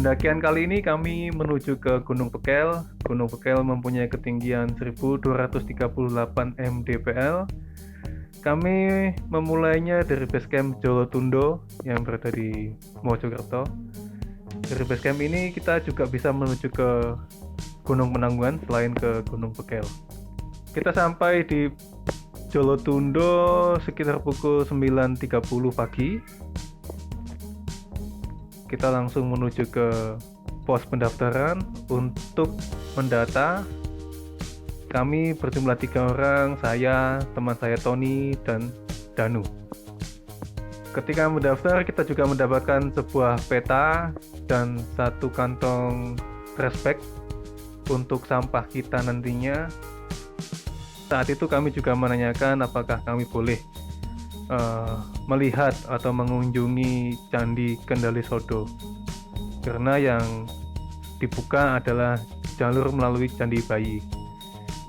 Pendakian kali ini kami menuju ke Gunung Pekel. Gunung Pekel mempunyai ketinggian 1238 mdpl. Kami memulainya dari basecamp Jolotundo yang berada di Mojokerto. Dari basecamp ini kita juga bisa menuju ke Gunung Penanggungan selain ke Gunung Pekel. Kita sampai di Jolotundo sekitar pukul 9.30 pagi. Kita langsung menuju ke pos pendaftaran untuk mendata. Kami berjumlah 3 orang, saya, teman saya Tony, dan Danu. Ketika mendaftar, kita juga mendapatkan sebuah peta dan 1 kantong trash bag untuk sampah kita nantinya. Saat itu kami juga menanyakan apakah kami boleh melihat atau mengunjungi Candi Kendali Sodo, karena yang dibuka adalah jalur melalui Candi Bayi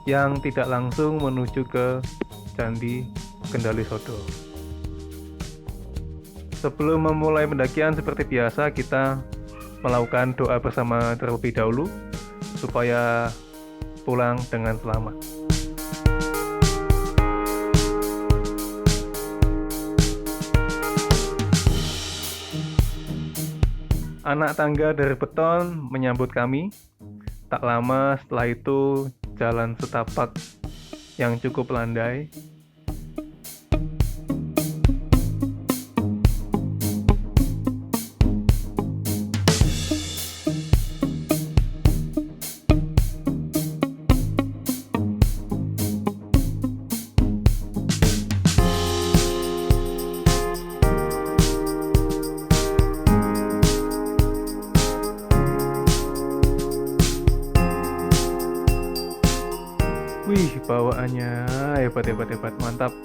yang tidak langsung menuju ke Candi Kendali Sodo. Sebelum memulai pendakian, seperti biasa kita melakukan doa bersama terlebih dahulu supaya pulang dengan selamat. Anak tangga dari beton menyambut kami. Tak lama setelah itu, jalan setapak yang cukup landai. Wih, bawaannya hebat, mantap.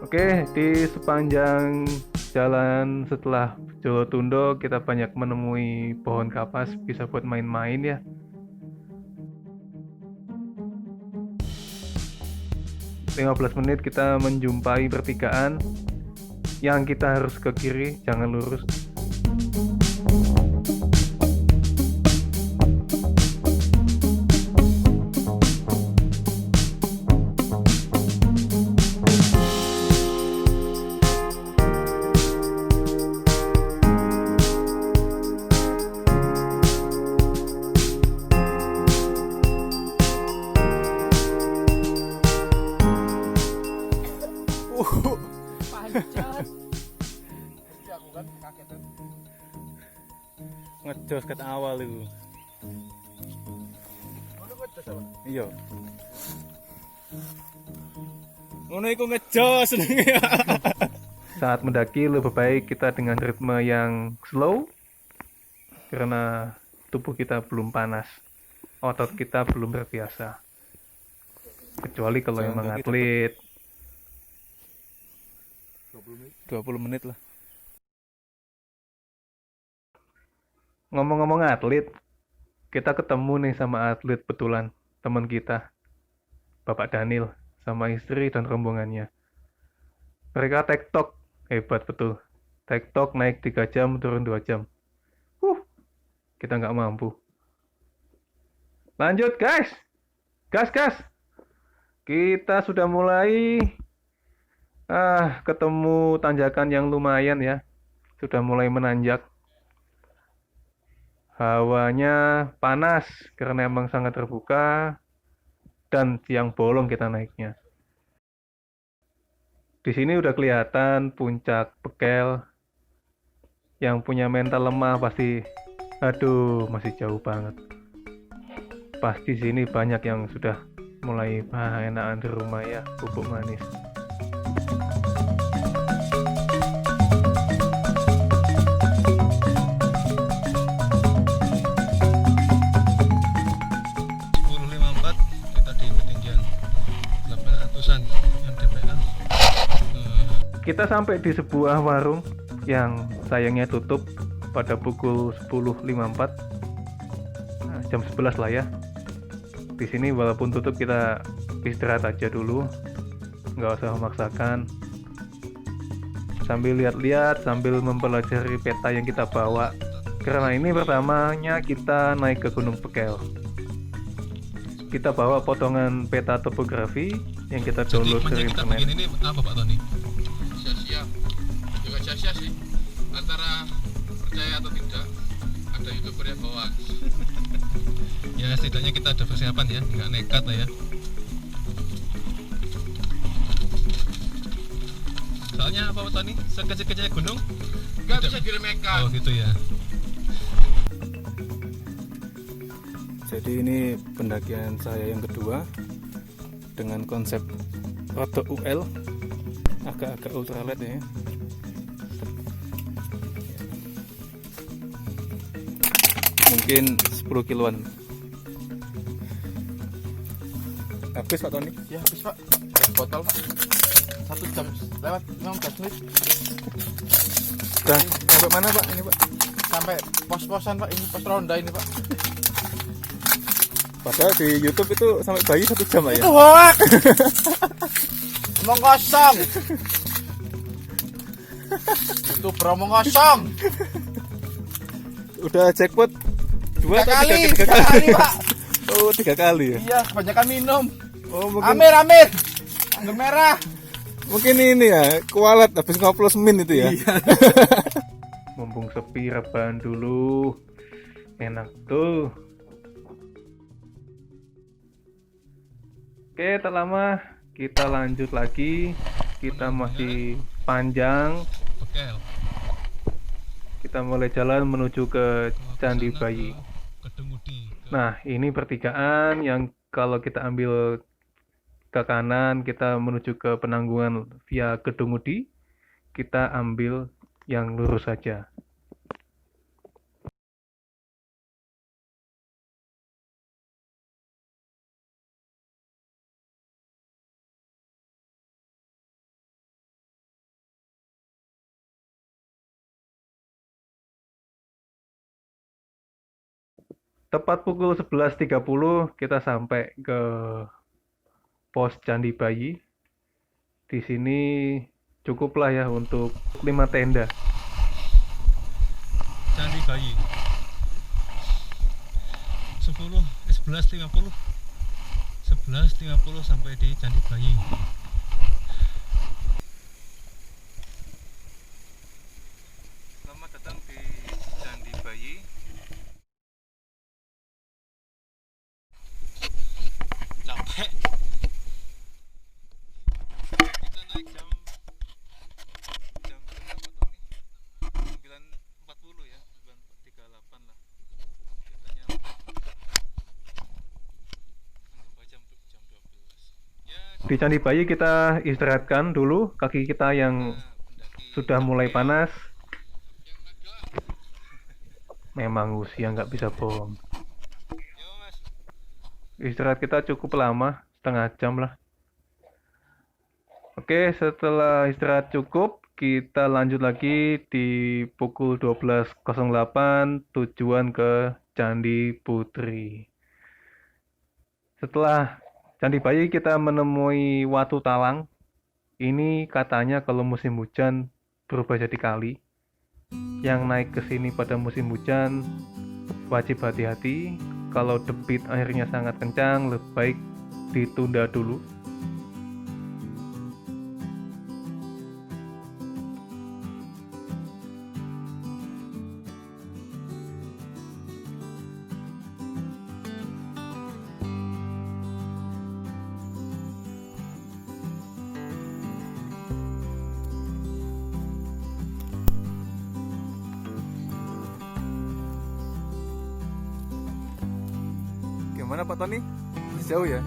Oke, di sepanjang jalan setelah Jolotundo kita banyak menemui pohon kapas, bisa buat main-main ya. "15 menit kita menjumpai pertigaan yang kita harus ke kiri, jangan lurus. Ngejos ket awal itu. Iya. Ngono iku ngejos. Saat mendaki lebih baik kita dengan ritme yang slow karena tubuh kita belum panas, otot kita belum terbiasa. Kecuali kalau emang atlet. 20 menit lah. Ngomong-ngomong atlet, kita ketemu nih sama atlet betulan, teman kita, Bapak Daniel, sama istri dan rombongannya. Mereka tektok, hebat betul. Tektok naik 3 jam, turun 2 jam. Kita nggak mampu. Lanjut guys, gas. Kita sudah mulai ketemu tanjakan yang lumayan ya, sudah mulai menanjak. Hawanya panas karena emang sangat terbuka dan siang bolong kita naiknya. Di sini udah kelihatan puncak Pekel. Yang punya mental lemah pasti, aduh masih jauh banget. Pasti sini banyak yang sudah mulai enakan di rumah ya, bubuk manis. Kita sampai di sebuah warung yang sayangnya tutup pada pukul 10.54, jam 11 lah ya. Di sini walaupun tutup kita istirahat aja dulu, nggak usah memaksakan. Sambil lihat-lihat, sambil mempelajari peta yang kita bawa, Karena ini pertamanya kita naik ke Gunung Pekel. Kita bawa potongan peta topografi yang kita download dari kita internet. begini ini apa Pak Tony? Sia-sia, juga sia-sia sih, antara percaya atau tidak ada youtuber yang bawa. Ya setidaknya kita ada persiapan ya, nggak nekat lah ya. Soalnya apa Pak Tony? Sekecil-kecilnya gunung Nggak bisa diremehkan. Oh gitu ya. Jadi ini pendakian saya yang kedua dengan konsep Roto UL, agak-agak ultralight ya. Mungkin 10 kiloan. Habis Pak Tony? Ya habis Pak, botol Pak. 1 jam lewat 15 menit Udah sampai mana Pak ini Pak? sampai pos-posan Pak, ini pos ronda ini Pak. Padahal di YouTube itu sampai bayi 1 jam lah ya. Itu hoak. Omong kosong. Itu omong kosong. Udah jackpot 2 atau 3 3 kali Pak. Oh 3 kali ya. Iya, kebanyakan minum. Oh mungkin Amir. Anggur merah. mungkin ini ya kualat habis ngoplos min itu ya. Iya. Mumpung sepi rebahan dulu. Enak tuh. Oke, tak lama kita lanjut lagi. Kita masih panjang. Pekel. Kita mulai jalan menuju ke Candi Kesana Bayi. ke Kedungudi. Nah, ini pertigaan yang kalau kita ambil ke kanan kita menuju ke Penanggungan via Kedungudi, kita ambil yang lurus saja. Tepat pukul 11.30 kita sampai ke pos Candi Bayi. Di sini cukuplah ya untuk 5 tenda. Candi Bayi. 11.50 sampai di Candi Bayi. Selamat datang di Candi Bayi. Capek. Kita naik jam berapa Tony? 9.40 ya, 9.38 lah. Kita nyampe. Anggap aja jam 12. Ya, Di Candi Bayi kita istirahatkan dulu kaki kita yang pendaki sudah mulai panas. Memang usia nggak bisa bohong. Yo Mas. Istirahat kita cukup lama, setengah jam lah. Oke, setelah istirahat cukup, kita lanjut lagi di pukul 12.08 tujuan ke Candi Putri. Setelah Candi Bayi kita menemui Watu Talang. Ini katanya kalau musim hujan berubah jadi kali. Yang naik ke sini pada musim hujan wajib hati-hati. Kalau debit airnya sangat kencang, lebih baik ditunda dulu. Gimana Pak Tony? Jauh ya?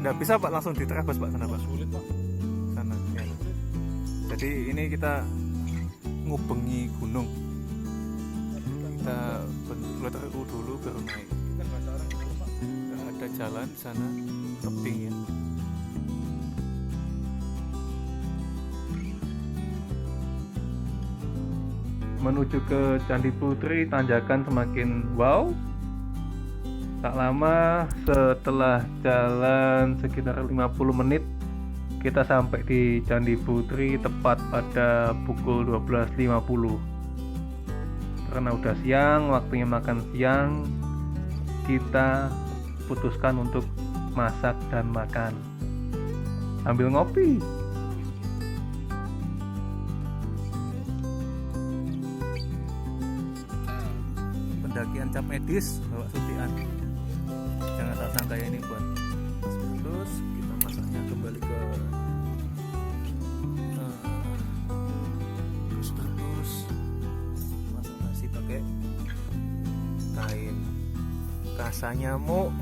Nggak bisa Pak, langsung diterabas Pak, sana Pak. Sulit Pak. Sana ya. Jadi ini kita ngubengi gunung. Kita bentuk dulu baru naik. Nggak ada jalan sana, tebing ya. Menuju ke Candi Putri, tanjakan semakin wow. Tak lama setelah jalan sekitar 50 menit, kita sampai di Candi Putri tepat pada pukul 12.50. Karena udah siang, waktunya makan siang, kita putuskan untuk masak dan makan sambil ngopi. Pendakian cap medis bawa sutian. Jangan tak sangka ini buat terus kita masaknya kembali ke terus masak nasi pakai kain kasa nyamuk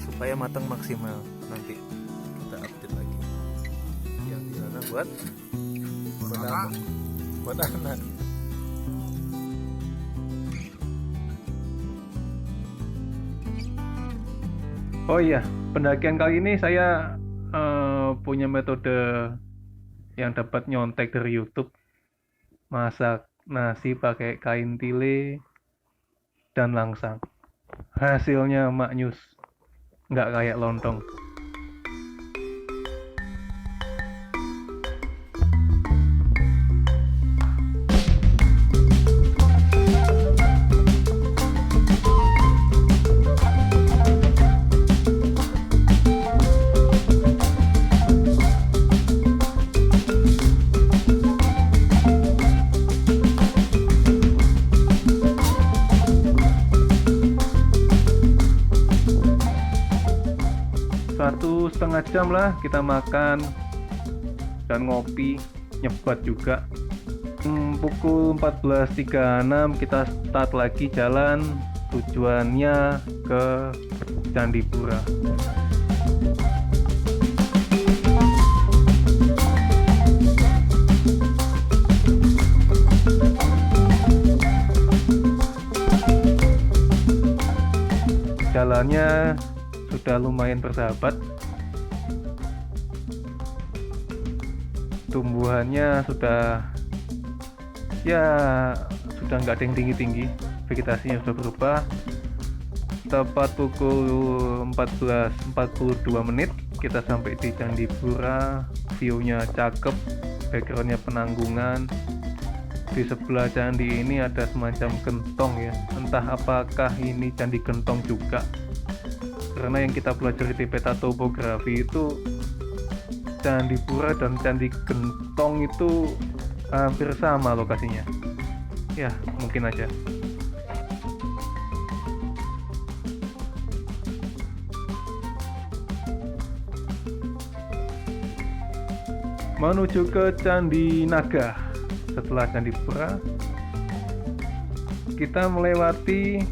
supaya matang maksimal. Nanti kita update lagi yang di sana buat anak. Oh iya, pendakian kali ini saya punya metode yang dapat nyontek dari YouTube. Masak nasi pakai kain tile dan langsang. Hasilnya maknyus, nggak kayak lontong. Satu setengah jam lah kita makan dan ngopi, nyebat juga. Pukul 14.36 kita start lagi jalan, tujuannya ke Candipura. Jalannya sudah lumayan bersahabat, tumbuhannya sudah nggak ada yang tinggi-tinggi, vegetasinya sudah berubah. Tepat pukul 14.42 kita sampai di Candipura. View-nya cakep, background-nya penanggungan. Di sebelah candi ini ada semacam gentong ya, entah apakah ini candi gentong juga. Karena yang kita pelajari di peta topografi itu Candipura dan Candi Gentong itu hampir sama lokasinya. Ya, mungkin aja. Menuju ke Candi Naga. Setelah Candipura, kita melewati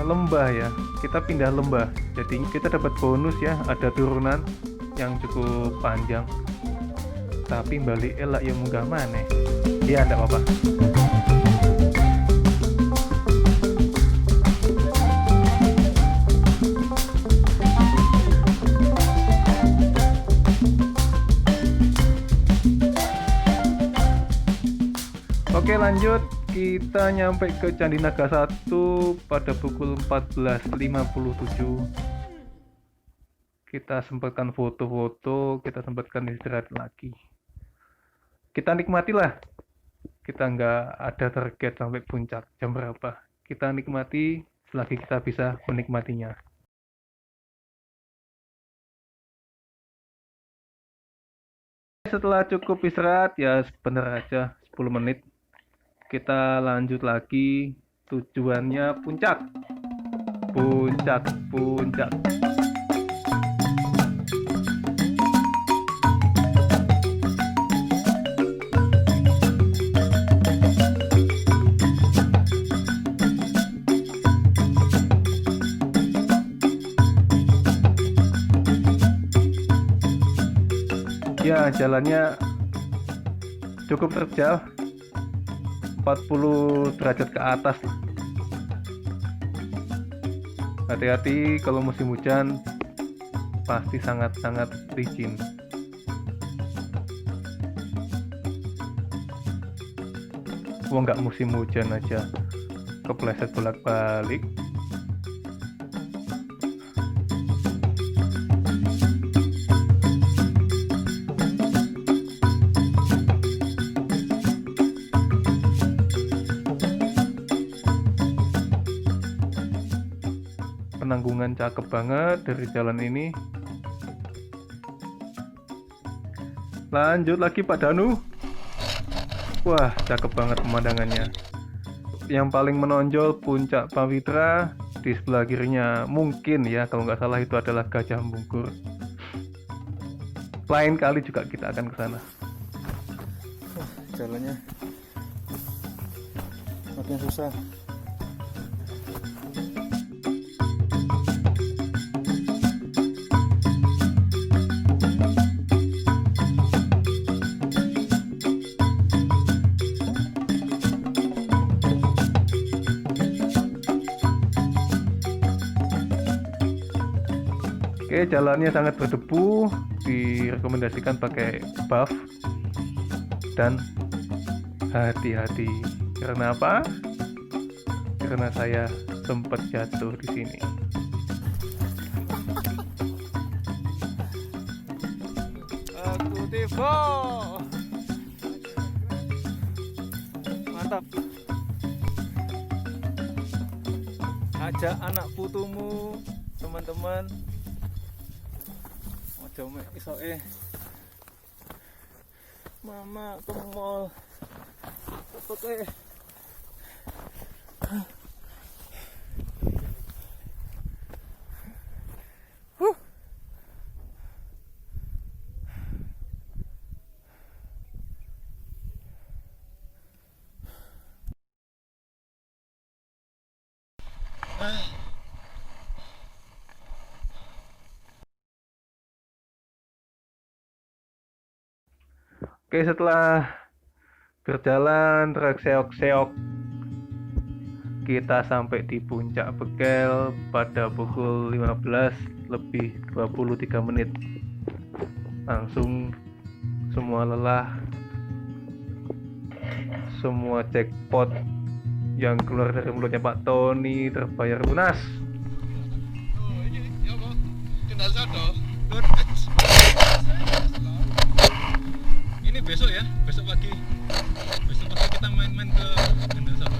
lembah ya. Kita pindah lembah, jadi kita dapat bonus ya, ada turunan yang cukup panjang. Tapi balik elak yang munggah maneh. Ya enggak apa-apa. Oke, lanjut. Kita nyampe ke Candi Naga 1 pada pukul 14.57. Kita sempatkan foto-foto, kita sempatkan istirahat lagi. Kita nikmatilah. Kita nggak ada target sampai puncak jam berapa. Kita nikmati selagi kita bisa menikmatinya. Setelah cukup istirahat ya sebentar aja 10 menit. Kita lanjut lagi, tujuannya puncak. Puncak. Ya, jalannya cukup terjal. 40 derajat ke atas. Hati-hati kalau musim hujan, pasti sangat-sangat licin. Nggak musim hujan aja kepleset bolak-balik. pemandangan cakep banget dari jalan ini. Lanjut lagi Pak Danu. Wah, cakep banget pemandangannya. Yang paling menonjol puncak Pawitra, di sebelah kirinya mungkin ya, kalau nggak salah itu adalah Gajah Mungkur. Lain kali juga kita akan ke sana. Jalannya makin susah. Oke, jalannya sangat berdebu, direkomendasikan pakai buff dan hati-hati. Karena apa? Karena saya sempat jatuh di sini. Aku tiba. Mantap. Ajak anak putumu, teman-teman. Ojo mek isoke. Mama ke mall. Oke. Oke, setelah berjalan terseok-seok, kita sampai di puncak Bekel pada pukul 15:23. Langsung semua lelah, semua jackpot yang keluar dari mulutnya Pak Tony terbayar lunas. Oh, ini ya apa? Kendal sado. Ini besok ya, besok pagi kita main-main ke Gendasar.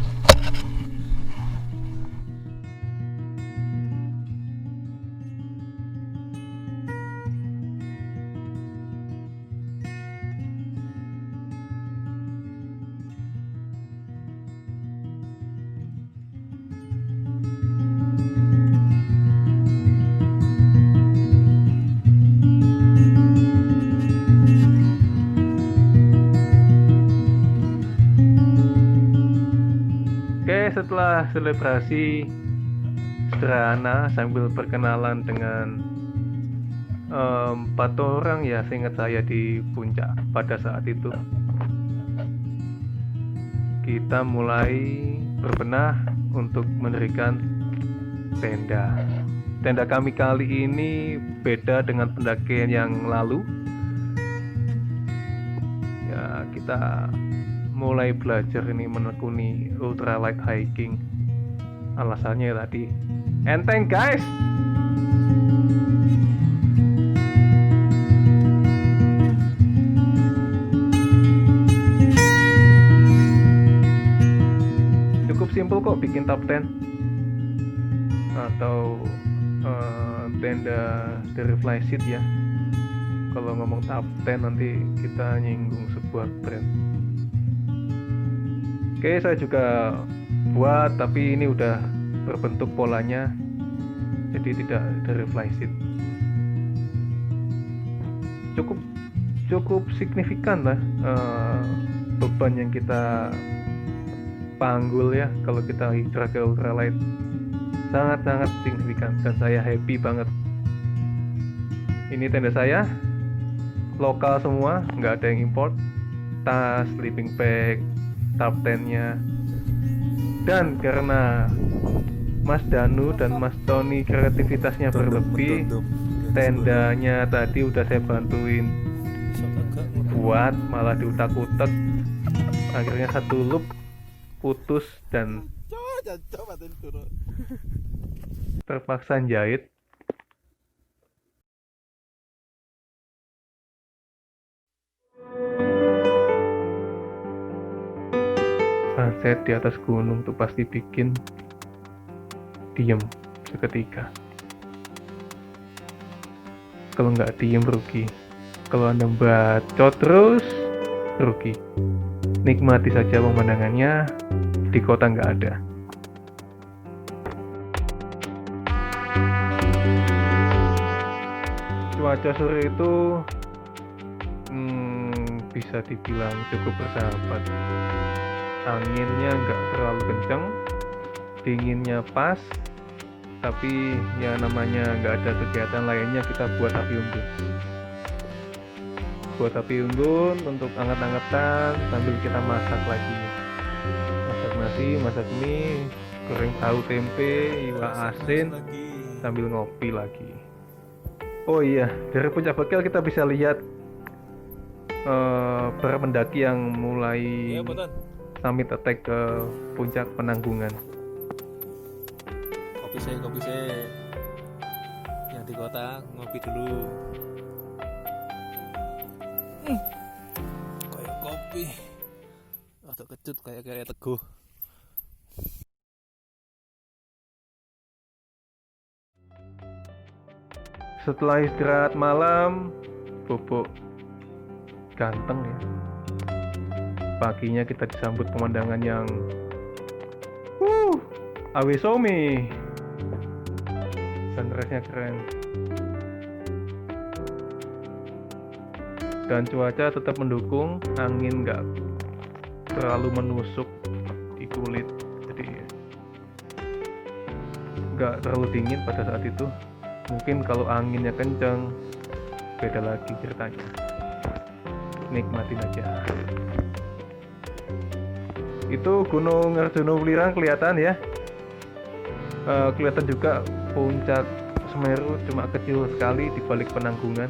Setelah selebrasi sederhana sambil berkenalan dengan 4 orang ya, seingat saya di puncak pada saat itu, kita mulai berbenah untuk mendirikan tenda. Tenda kami kali ini beda dengan pendakian yang lalu. Ya, kita mulai belajar ini menekuni ultralight hiking. Alasannya tadi enteng guys. Cukup simpel kok bikin top 10 atau tenda dari Flyseat ya. Kalau ngomong top 10 nanti kita nyinggung sebuah brand. Oke, saya juga buat, tapi ini udah berbentuk polanya, jadi tidak dari Flyseat. Cukup signifikan lah beban yang kita panggul ya kalau kita hijrah ke ultralight. Sangat-sangat signifikan dan saya happy banget. Ini tenda saya, lokal semua, nggak ada yang import. Tas, sleeping bag, top 10-nya. Dan karena Mas Danu dan Mas Tony kreativitasnya berlebih, tendanya tadi udah saya bantuin buat, malah diutak-utak. Akhirnya satu loop putus dan terpaksa jahit. Sunset di atas gunung tuh pasti bikin diem seketika. kalau nggak diem rugi. Kalau Anda bacot terus, rugi. Nikmati saja pemandangannya, di kota nggak ada. Cuaca sore itu bisa dibilang cukup bersahabat. Anginnya nggak terlalu kencang, dinginnya pas, tapi ya namanya nggak ada kegiatan lainnya, kita buat api unggun. Buat api unggun untuk anget-angetan sambil kita masak lagi. Masak nasi, masak mie, goreng tahu tempe, iwak asin, sambil ngopi lagi. Oh iya, dari puncak Bekel kita bisa lihat para pendaki yang mulai Iya, Botan. summit attack ke puncak Penanggungan. Kopi saya. Yang di kota ngopi dulu. Kayak kopi. Atau kecut kayak teguh. Setelah istirahat malam, Bobo ganteng ya. Paginya kita disambut pemandangan yang awesomi. Sunrise-nya keren. Dan cuaca tetap mendukung, angin nggak terlalu menusuk di kulit, jadi nggak terlalu dingin pada saat itu. Mungkin kalau anginnya kencang, beda lagi ceritanya. Nikmatin aja. Itu Gunung Arjuna Ulirang kelihatan ya. Kelihatan juga puncak Semeru, cuma kecil sekali di balik Penanggungan.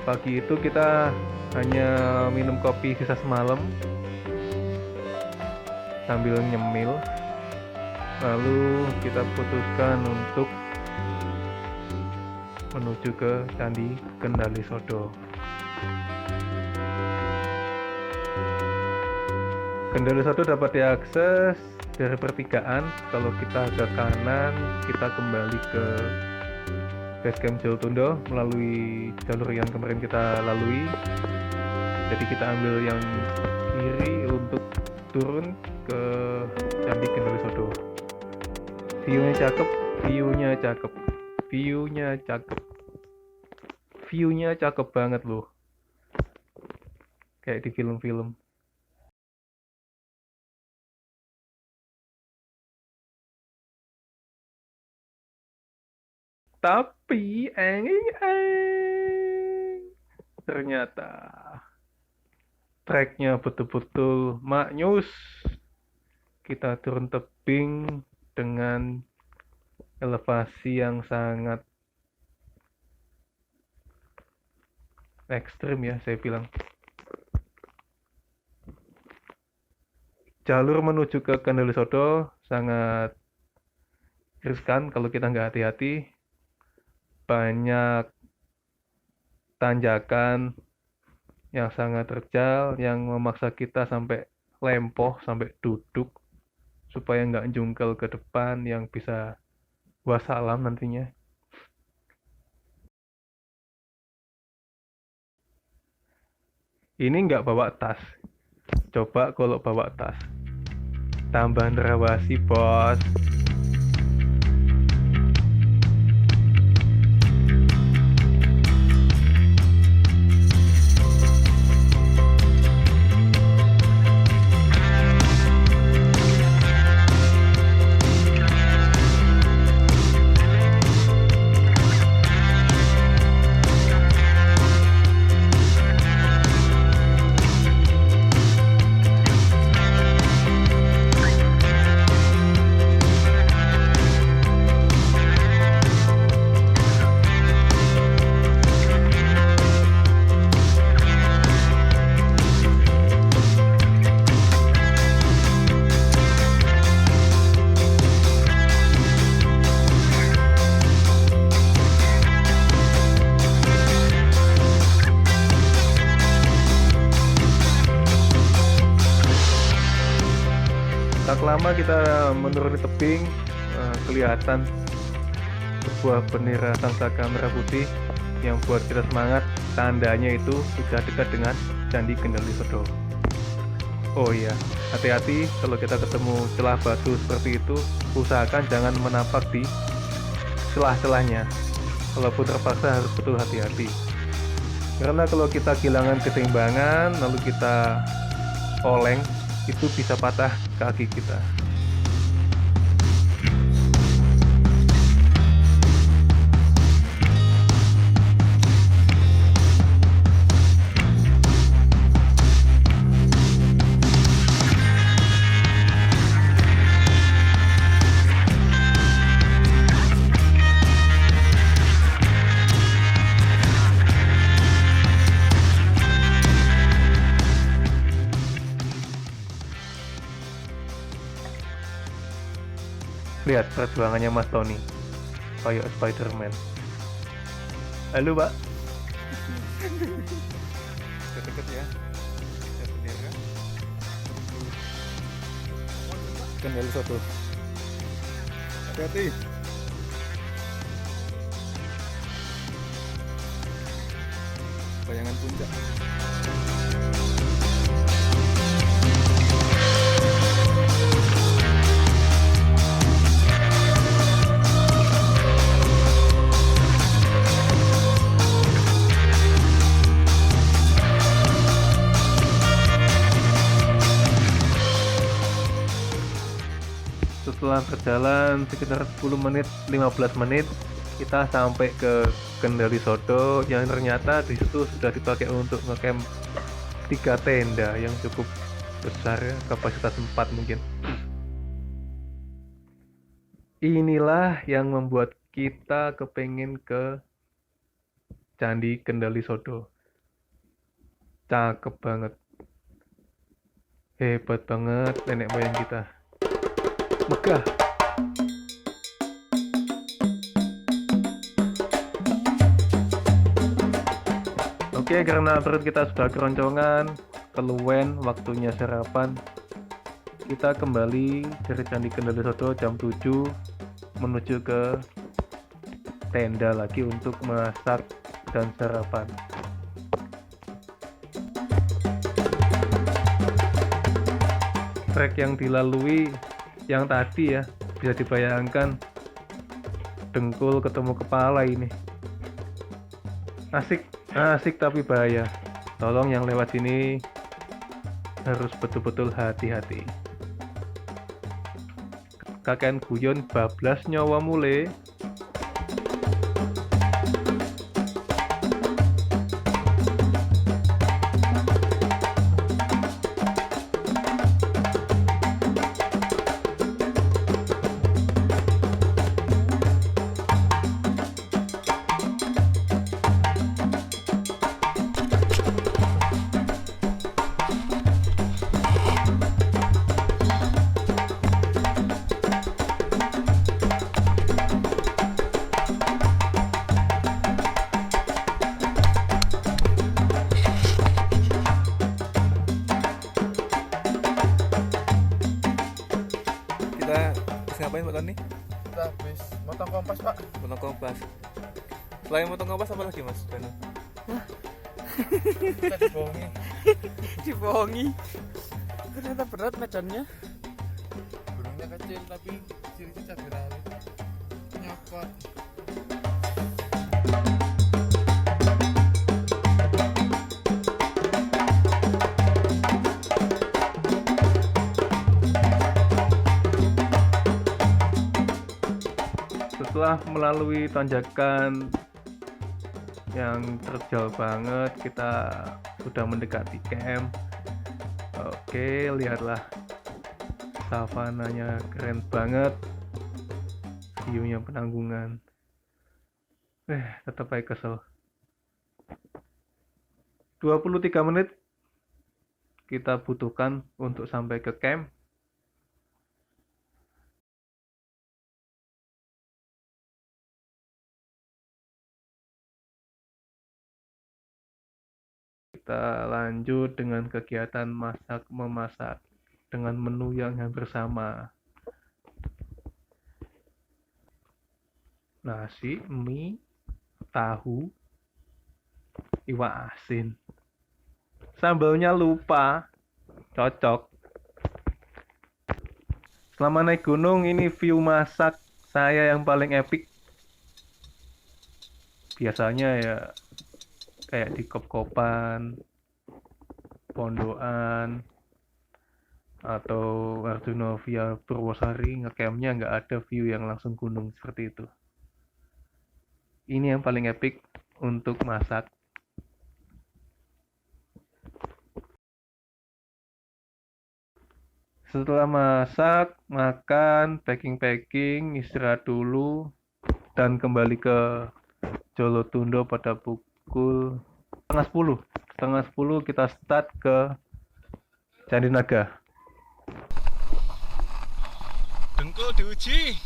Pagi itu kita hanya minum kopi sisa semalam sambil nyemil. Lalu kita putuskan untuk menuju ke Candi Kendali Sodo. Kendali Sodo dapat diakses dari pertigaan. Kalau kita ke kanan, kita kembali ke Basecamp Jolotundo melalui jalur yang kemarin kita lalui. Jadi kita ambil yang kiri untuk turun ke Candi Kendali Sodo. View-nya cakep, view-nya cakep banget loh, kayak di film-film. Tapi ternyata treknya betul-betul maknyus. Kita turun tebing dengan elevasi yang sangat ekstrim ya, saya bilang. Jalur menuju ke Kendali Sodo sangat riskan kalau kita nggak hati-hati. Banyak tanjakan yang sangat terjal yang memaksa kita sampai lempoh, sampai duduk supaya nggak jungkel ke depan yang bisa wassalam nantinya. Ini nggak bawa tas. Coba kalau bawa tas. Tambah nerawasi, bos. Tak lama kita menuruni tebing, kelihatan sebuah bendera Sangsaka merah putih yang buat kita semangat. Tandanya itu sudah dekat dengan Candi Kendali Sodo. Oh iya, hati-hati kalau kita ketemu celah batu seperti itu, usahakan jangan menapak di celah-celahnya. Kalaupun terpaksa harus betul hati-hati. Karena kalau kita kehilangan keseimbangan, lalu kita oleng, itu bisa patah kaki kita. Lihat perjuangannya Mas Tony, kayak Spider-Man. Halo Pak. Deket ya. Lihat bendera. Kendali Sodo. Hati-hati. Bayangan puncak. Setelah berjalan sekitar 10 menit, 15 menit, kita sampai ke Kendali Sodo yang ternyata di situ sudah dipakai untuk ngecamp 3 tenda yang cukup besar ya, kapasitas 4 mungkin. Inilah yang membuat kita kepengen ke Candi Kendali Sodo. Cakep banget. Hebat banget nenek moyang kita. Megah. Oke, karena perut kita sudah keroncongan, keluwen, waktunya sarapan. Kita kembali dari Candi Kendali Sodo jam 7 menuju ke tenda lagi untuk masak dan sarapan. Trek yang dilalui yang tadi ya, bisa dibayangkan dengkul ketemu kepala ini. Asik tapi bahaya. Tolong yang lewat sini harus betul-betul hati-hati. Kakek guyon bablas nyawa mule. Ngapain Pak Tony? Kita habis motong kompas Pak. Potong kompas. Selain potong kompas apa lagi Mas? Kita dibohongi. Dibohongi. Ternyata berat medannya. Gunungnya kecil tapi ciri-ciri cabai rawit. Nyokot. Setelah melalui tanjakan yang terjal banget, kita sudah mendekati camp. Oke, lihatlah savananya, keren banget. View-nya Penanggungan. Tetap aja kesel. 23 menit kita butuhkan untuk sampai ke camp. Kita lanjut dengan kegiatan masak-memasak dengan menu yang hampir sama. nasi, mie, tahu, iwak asin. Sambalnya lupa, cocok. Selama naik gunung ini view masak saya yang paling epic. Biasanya ya kayak di kop-kopan, pondokan, atau Arjuna via Purwosari ngecampnya nggak ada view yang langsung gunung seperti itu. Ini yang paling epic untuk masak. Setelah masak, makan, packing-packing, istirahat dulu, dan kembali ke Jolotundo pada pukul setengah 10. Setengah 10 kita start ke Candi Naga. Dengkul diuji.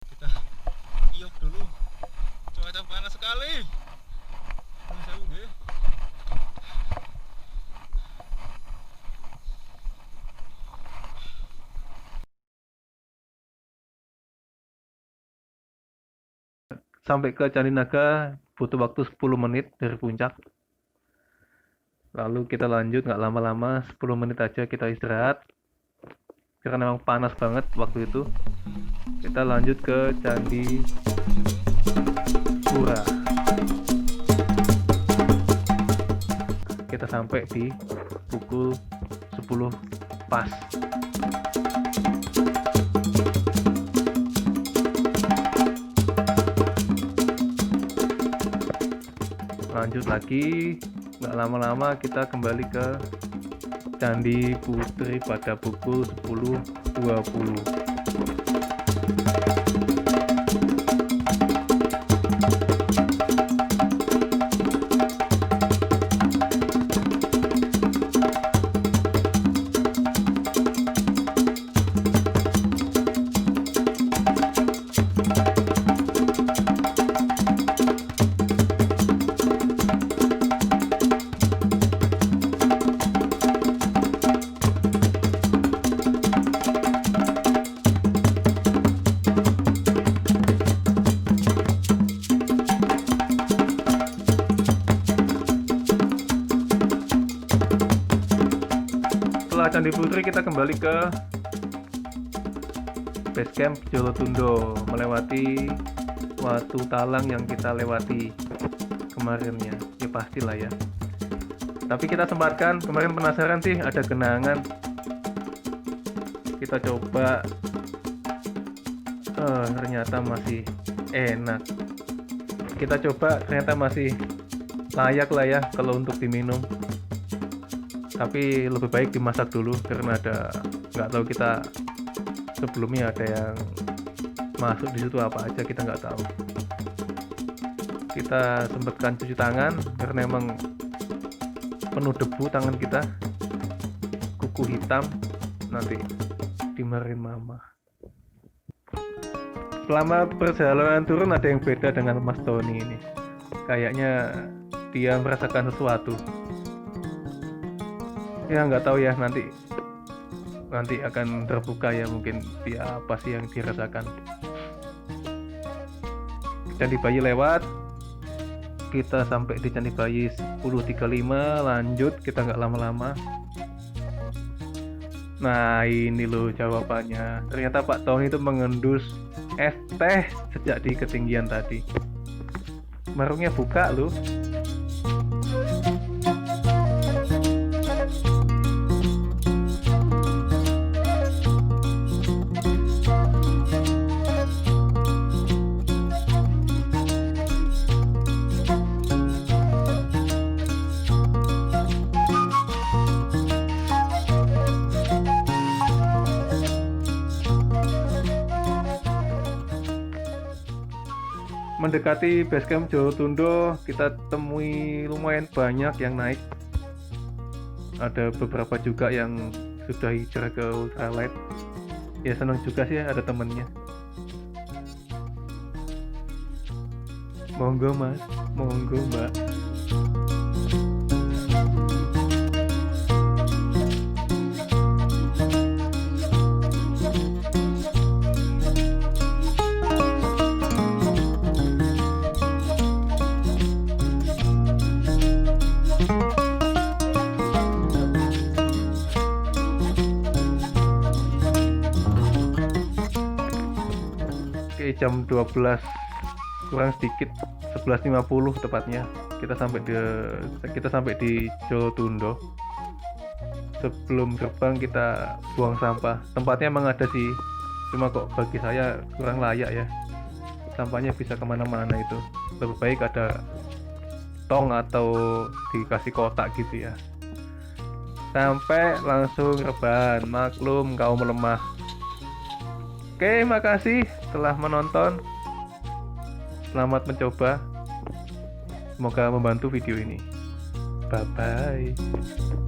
Kita iok dulu. Cuaca panas sekali. Ini saya nggih. Sampai ke Candi Naga butuh waktu 10 menit dari puncak. Lalu kita lanjut, nggak lama-lama, 10 menit aja kita istirahat. Karena memang panas banget waktu itu. Kita lanjut ke Candi Pura. Kita sampai di pukul 10 pas. Lanjut lagi, nggak lama-lama kita kembali ke Candi Putri pada pukul 10.20. Setelah Candi Putri kita kembali ke base camp Jolotundo, melewati Watu Talang yang kita lewati kemarinnya. Ya pastilah ya. Tapi kita sempatkan, kemarin penasaran sih ada genangan. Kita coba, ternyata masih enak. Kita coba, ternyata masih layak lah ya kalau untuk diminum. Tapi lebih baik dimasak dulu karena ada, nggak tahu kita sebelumnya ada yang masuk di situ apa aja, kita nggak tahu. Kita sempatkan cuci tangan karena emang penuh debu tangan kita, kuku hitam, nanti dimarahin mama. Selama perjalanan turun ada yang beda dengan Mas Tony ini. Kayaknya dia merasakan sesuatu. Ya nggak tahu ya, nanti akan terbuka ya, mungkin dia apa sih yang dirasakan. Candi Bayi lewat, kita sampai di Candi Bayi 10.35, lanjut, kita nggak lama-lama. Nah ini loh jawabannya, ternyata Pak Tony itu mengendus es teh sejak di ketinggian tadi. Warungnya buka loh. Mendekati basecamp Jolotundo, kita temui lumayan banyak yang naik. Ada beberapa juga yang sudah hijrah ke ultralight. Ya senang juga sih ada temennya. Monggo mas, monggo mbak. jam 12 kurang sedikit, 11.50 tepatnya kita sampai di Jotundo. Sebelum gerbang kita buang sampah. Tempatnya emang ada sih, cuma kok bagi saya kurang layak ya. Sampahnya bisa kemana-mana itu. Lebih baik ada tong atau dikasih kotak gitu ya. Sampai langsung rebahan, maklum kaum lemah. Oke, makasih telah menonton. Selamat mencoba. Semoga membantu video ini. Bye bye.